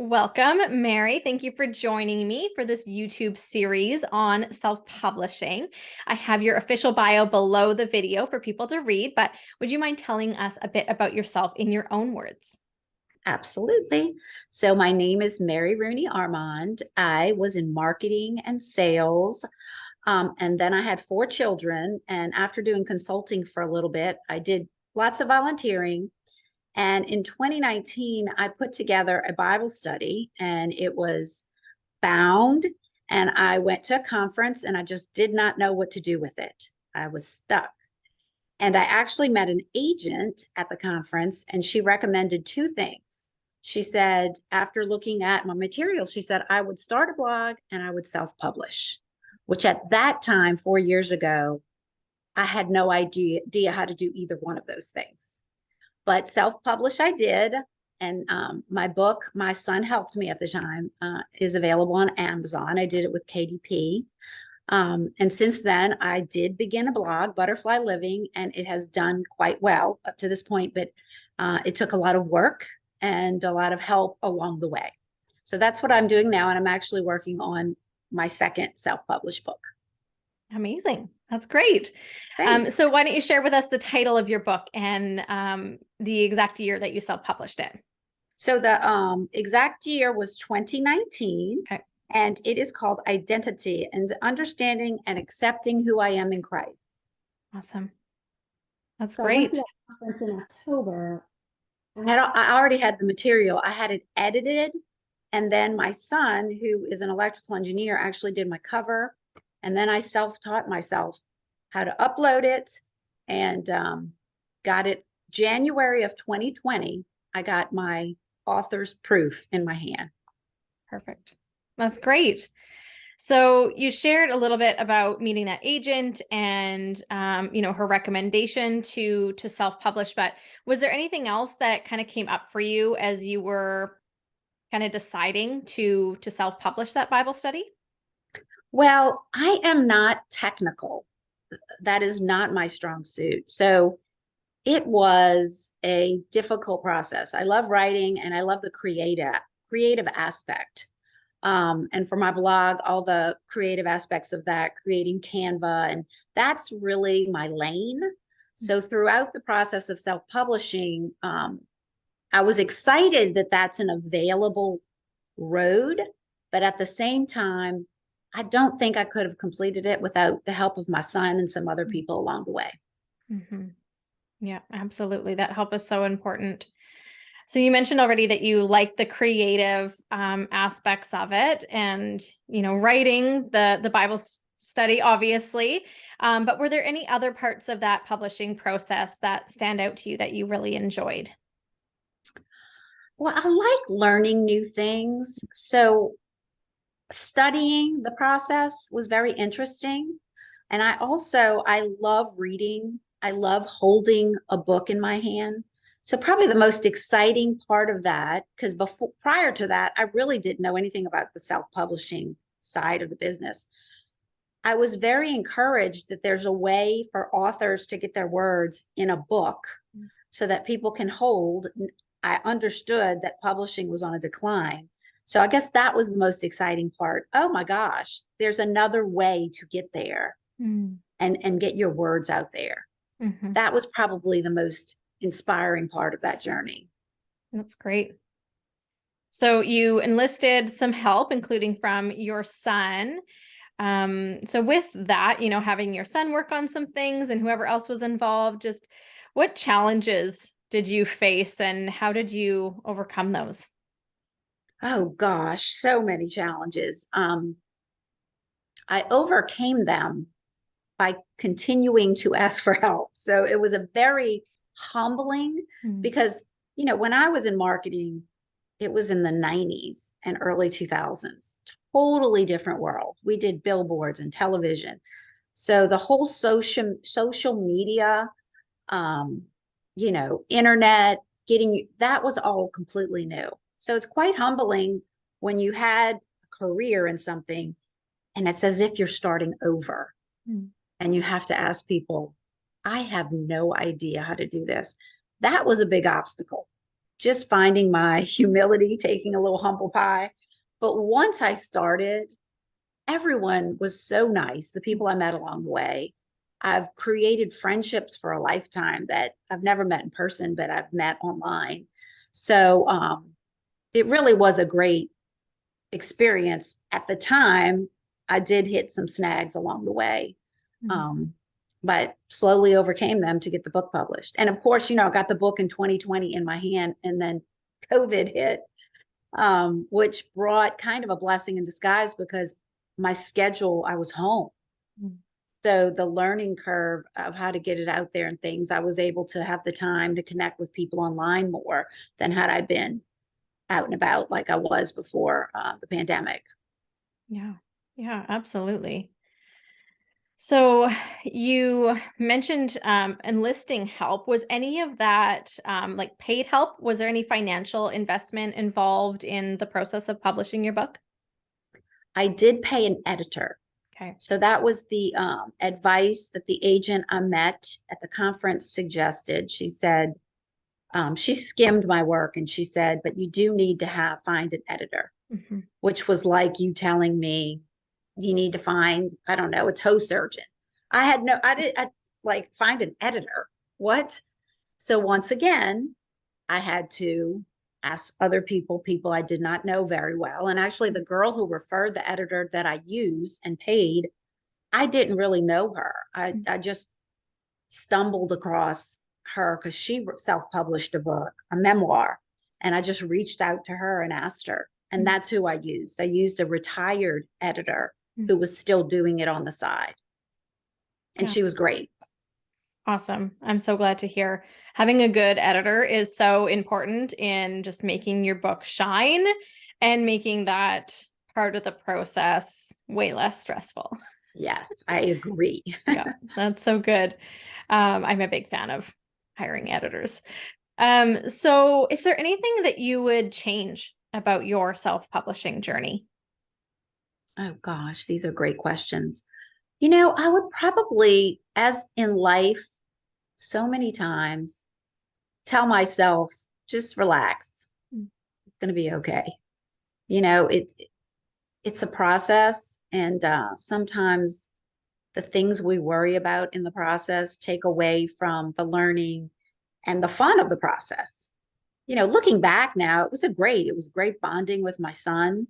Welcome, Mary. Thank you for joining me for this YouTube series on self-publishing. I have your official bio below the video for people to read, but would you mind telling us a bit about yourself in your own words? Absolutely. So my name is Mary Armand. I was in marketing and sales. And then I had 4 children. And after doing consulting for a little bit, I did lots of volunteering. And in 2019, I put together a Bible study and it was bound. And I went to a conference and I just did not know what to do with it. I was stuck. And I actually met an agent at the conference, and she recommended 2 things. She said, after looking at my material, she said, I would start a blog and I would self publish, which at that time, 4 years ago, I had no idea how to do either one of those things. But self publish I did. And my book, my son helped me at the time, is available on Amazon. I did it with KDP. And since then, I did begin a blog, Butterfly Living, and it has done quite well up to this point, but it took a lot of work and a lot of help along the way. So that's what I'm doing now. And I'm actually working on my second self-published book. Amazing. That's great. Thanks. So why don't you share with us the title of your book and the exact year that you self-published it? So the exact year was 2019. Okay. And it is called Identity and Understanding and Accepting Who I Am in Christ. Awesome. That's So I went to great. that conference in October. I already had the material. I had it edited. And then my son, who is an electrical engineer, actually did my cover. And then I self-taught myself how to upload it and got it January of 2020. I got my author's proof in my hand. Perfect. That's great. So you shared a little bit about meeting that agent and her recommendation to self-publish, but was there anything else that kind of came up for you as you were kind of deciding to self-publish that Bible study? Well, I am not technical. That is not my strong suit. So it was a difficult process. I love writing and I love the creative aspect. And for my blog, all the creative aspects of that, creating Canva, and that's really my lane. So throughout the process of self-publishing, I was excited that that's an available road, but at the same time, I don't think I could have completed it without the help of my son and some other people along the way. Mm-hmm. Yeah, absolutely. That help is so important. So you mentioned already that you like the creative aspects of it, and writing the Bible study, obviously. But were there any other parts of that publishing process that stand out to you that you really enjoyed? Well, I like learning new things. So studying the process was very interesting. And I love reading. I love holding a book in my hand. So probably the most exciting part of that, because prior to that, I really didn't know anything about the self-publishing side of the business. I was very encouraged that there's a way for authors to get their words in a book so that people can hold. I understood that publishing was on a decline. So I guess that was the most exciting part. Oh my gosh, there's another way to get there and get your words out there. Mm-hmm. That was probably the most inspiring part of that journey. That's great. So you enlisted some help, including from your son. So with that, having your son work on some things and whoever else was involved, just what challenges did you face and how did you overcome those? Oh gosh, so many challenges. I overcame them by continuing to ask for help. So it was a very humbling because, when I was in marketing, it was in the 90s and early 2000s, totally different world. We did billboards and television. So the whole social media, internet, that was all completely new. So it's quite humbling when you had a career in something and it's as if you're starting over and you have to ask people, I have no idea how to do this. That was a big obstacle. just finding my humility, taking a little humble pie. But once I started, everyone was so nice. The people I met along the way, I've created friendships for a lifetime that I've never met in person, but I've met online. So it really was a great experience. At the time, I did hit some snags along the way, but slowly overcame them to get the book published. And of course, I got the book in 2020 in my hand, and then COVID hit, which brought kind of a blessing in disguise because my schedule, I was home. So the learning curve of how to get it out there and things, I was able to have the time to connect with people online more than had I been out and about like I was before the pandemic. Yeah. Yeah, absolutely. So you mentioned enlisting help. Was any of that like paid help? Was there any financial investment involved in the process of publishing your book? I did pay an editor. Okay. So that was the advice that the agent I met at the conference suggested. She said, she skimmed my work and she said, but you do need to find an editor, which was like you telling me you need to find, I don't know, a toe surgeon. I like find an editor. What? So once again, I had to ask other people I did not know very well. And actually, the girl who referred the editor that I used and paid, I didn't really know her. I just stumbled across her because she self-published a book, a memoir. And I just reached out to her and asked her. And that's who I used. I used a retired editor who was still doing it on the side. And Yeah. she was great. Awesome. I'm so glad to hear. Having a good editor is so important in just making your book shine and making that part of the process way less stressful. Yes, I agree. Yeah, that's so good. I'm a big fan of hiring editors. So is there anything that you would change about your self-publishing journey? Oh gosh, these are great questions. I would probably, as in life, so many times tell myself, just relax. It's going to be okay. You know, it it's a process, and sometimes the things we worry about in the process take away from the learning and the fun of the process. Looking back now, it was great bonding with my son,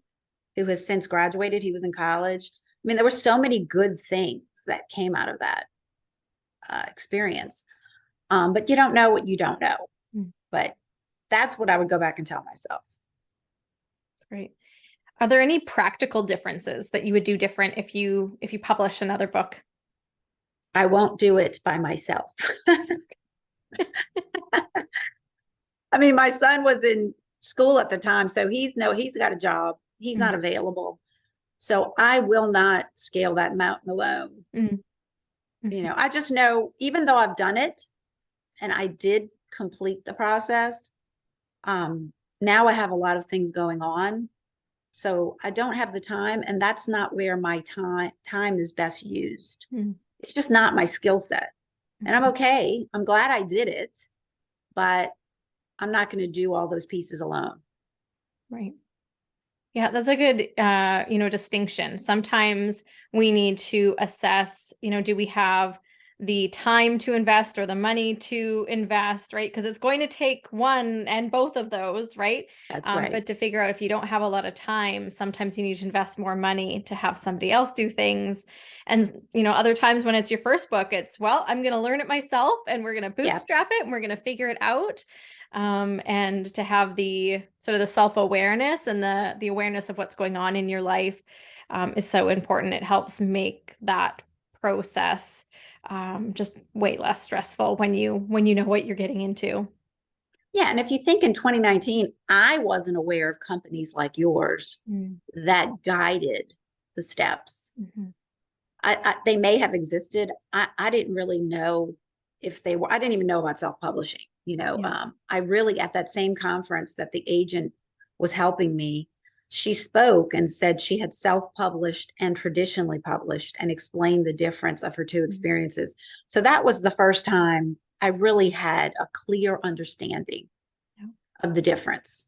who has since graduated. He was in college. I mean, there were so many good things that came out of that experience. But you don't know what you don't know. But that's what I would go back and tell myself. That's great. Are there any practical differences that you would do different if you publish another book? I won't do it by myself. I mean, my son was in school at the time, so he's got a job. He's not available. So I will not scale that mountain alone. I just know, even though I've done it and I did complete the process, now I have a lot of things going on. So I don't have the time, and that's not where my time is best used. It's just not my skill set. And I'm okay. I'm glad I did it, but I'm not going to do all those pieces alone. Right. Yeah, that's a good, distinction. Sometimes we need to assess, do we have the time to invest or the money to invest, right? Because it's going to take one and both of those, right? That's right. But to figure out if you don't have a lot of time, sometimes you need to invest more money to have somebody else do things. And, other times when it's your first book, it's, well, I'm going to learn it myself and we're going to bootstrap it and we're going to figure it out. And to have the sort of the self-awareness and the awareness of what's going on in your life is so important. It helps make that process just way less stressful when you know what you're getting into. Yeah, and if you think in 2019, I wasn't aware of companies like yours that guided the steps. They may have existed. I didn't really know if they were. I didn't even know about self-publishing. I really, at that same conference that the agent was helping me, she spoke and said she had self-published and traditionally published and explained the difference of her two experiences. So that was the first time I really had a clear understanding of the difference.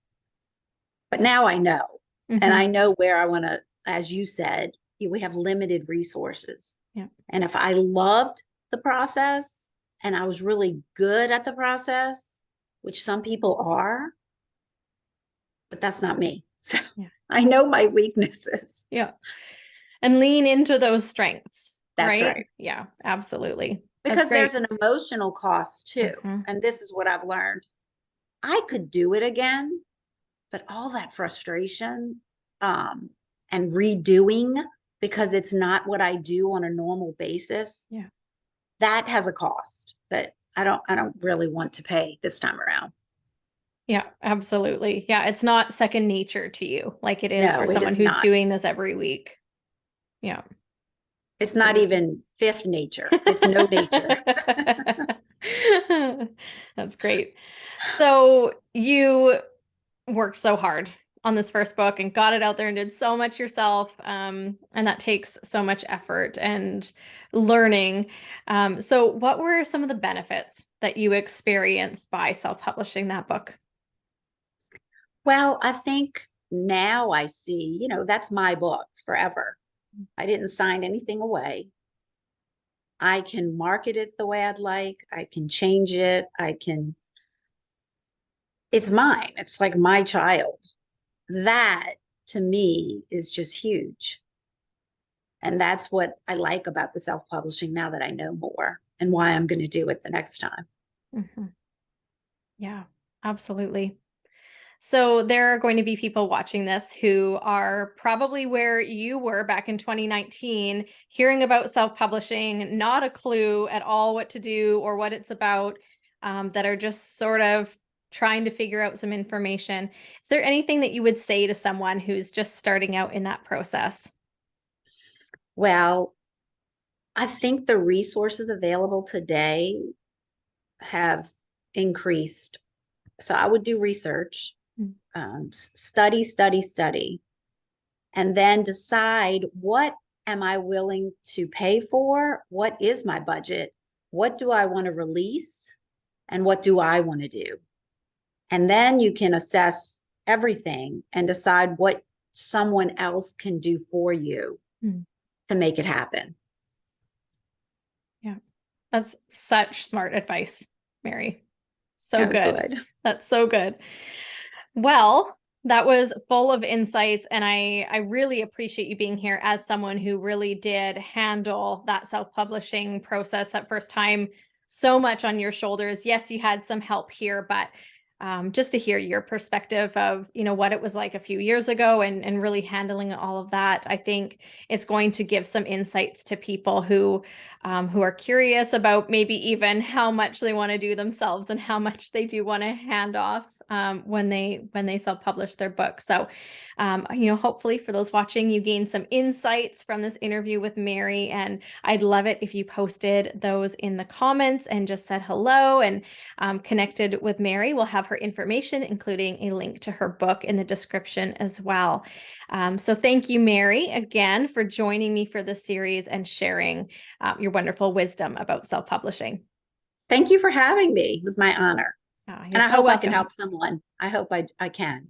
But now I know, and I know where I want to, as you said, we have limited resources. Yeah. And if I loved the process and I was really good at the process, which some people are, but that's not me. So Yeah. I know my weaknesses. Yeah. And lean into those strengths. That's right. Yeah, absolutely. Because there's an emotional cost too. Mhm. And this is what I've learned. I could do it again, but all that frustration and redoing because it's not what I do on a normal basis. Yeah. That has a cost that I don't really want to pay this time around. Yeah, absolutely. Yeah, it's not second nature to you like it is for No, it someone is who's not. doing this every week. Yeah. It's not even fifth nature. It's no nature. That's great. So you worked so hard on this first book and got it out there and did so much yourself. And that takes so much effort and learning. So what were some of the benefits that you experienced by self-publishing that book? Well, I think now I see, that's my book forever. I didn't sign anything away. I can market it the way I'd like. I can change it. It's mine. It's like my child. That to me is just huge. And that's what I like about the self-publishing now that I know more and why I'm going to do it the next time. Mm-hmm. Yeah, absolutely. So there are going to be people watching this who are probably where you were back in 2019, hearing about self-publishing, not a clue at all what to do or what it's about, that are just sort of trying to figure out some information. Is there anything that you would say to someone who's just starting out in that process? Well, I think the resources available today have increased. So I would do research, Mm. study, and then decide what am I willing to pay for? What is my budget? What do I want to release? And what do I want to do? And then you can assess everything and decide what someone else can do for you Mm. to make it happen. Yeah, that's such smart advice, Mary. So Oh, good. good. That's so good. Well, that was full of insights, and I really appreciate you being here as someone who really did handle that self-publishing process that first time so much on your shoulders. Yes, you had some help here, but just to hear your perspective of, what it was like a few years ago and really handling all of that, I think it's going to give some insights to people who are curious about maybe even how much they want to do themselves and how much they do want to hand off when they self-publish their book. So, hopefully for those watching, you gain some insights from this interview with Mary, and I'd love it if you posted those in the comments and just said hello and connected with Mary. We'll have her information, including a link to her book in the description as well. So thank you, Mary, again for joining me for this series and sharing your wonderful wisdom about self-publishing. Thank you for having me. It was my honor. You're And I so hope welcome. I can help someone. I hope I can.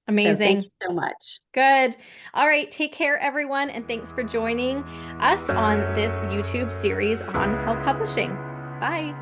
Amazing. So thank you so much. Good. All right. Take care, everyone. And thanks for joining us on this YouTube series on self-publishing. Bye.